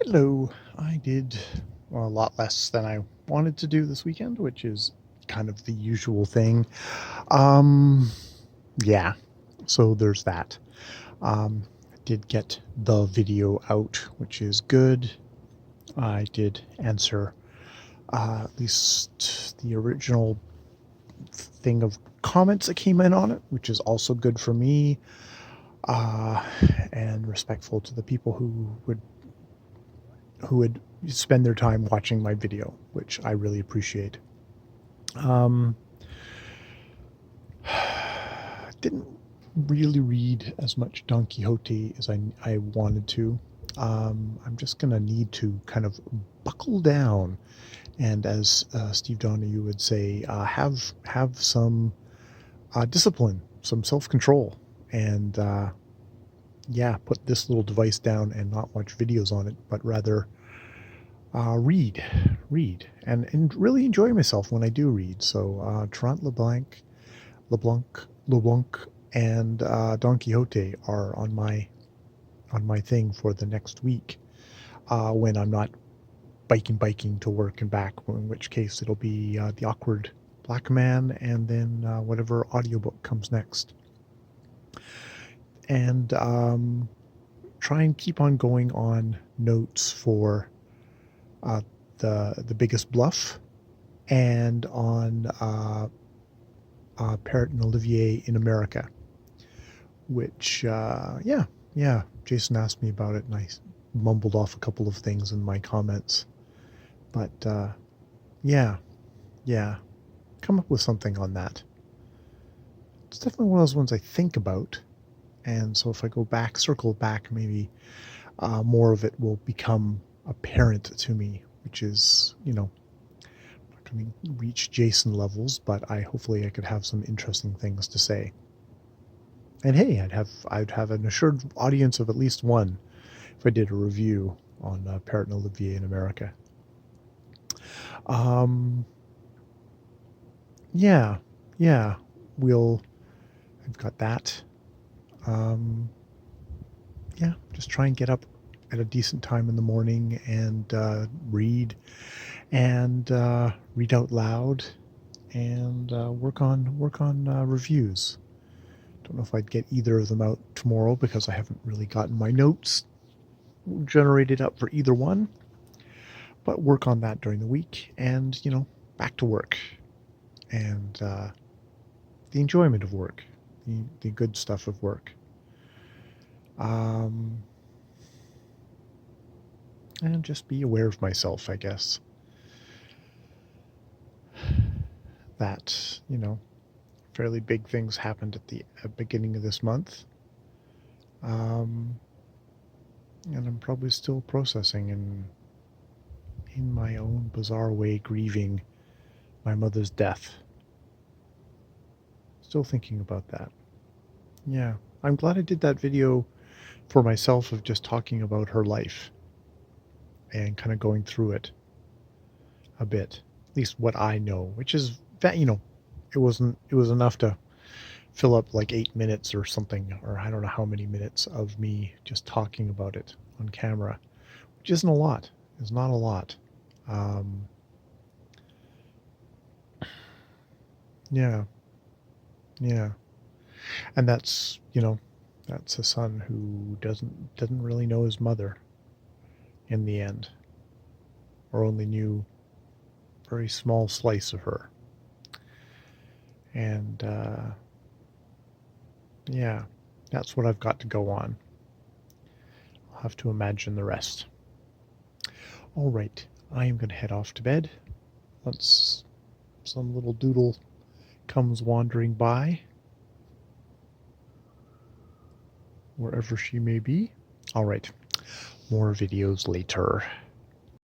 Hello. I did a lot less than I wanted to do this weekend, which is kind of the usual thing. Um, yeah, so there's that. I did get the video out, which is good. I did answer at least the original thing of comments that came in on it, which is also good for me, uh, and respectful to the people who would spend their time watching my video, which I really appreciate. Um, didn't really read as much Don Quixote as I wanted to. I'm just going to need to kind of buckle down, and as Steve Donahue would say, have some discipline, some self-control, and yeah, put this little device down and not watch videos on it, but rather read, and really enjoy myself when I do read. So Trent LeBlanc, and Don Quixote are on my thing for the next week when I'm not biking to work and back. In which case it'll be the Awkward Black Man, and then whatever audiobook comes next. And try and keep on going on notes for the Biggest Bluff, and on Parrot and Olivier in America, which yeah, Jason asked me about it, and I mumbled off a couple of things in my comments, but yeah, come up with something on that. It's definitely one of those ones I think about, and so if I circle back, maybe more of it will become apparent to me, which is, not going to reach Jason levels, but hopefully I could have some interesting things to say. And hey, I'd have an assured audience of at least one if I did a review on Parrot and Olivier in America. Yeah, I've got that. Yeah, just try and get up at a decent time in the morning and read out loud, and work on reviews. Don't know if I'd get either of them out tomorrow because I haven't really gotten my notes generated up for either one, but work on that during the week, and back to work, and the enjoyment of work, the good stuff of work. And just be aware of myself, I guess. That, fairly big things happened at the beginning of this month. And I'm probably still processing and in my own bizarre way grieving my mother's death. Still thinking about that. Yeah, I'm glad I did that video for myself of just talking about her life and kind of going through it a bit, at least what I know, which is that, it was enough to fill up like 8 minutes or something, or I don't know how many minutes of me just talking about it on camera, which isn't a lot. It's not a lot. Yeah, and that's that's a son who doesn't really know his mother in the end, or only knew a very small slice of her. And yeah, that's what I've got to go on. I'll have to imagine the rest. All right, I am going to head off to bed once some little doodle comes wandering by, wherever she may be. All right, more videos later.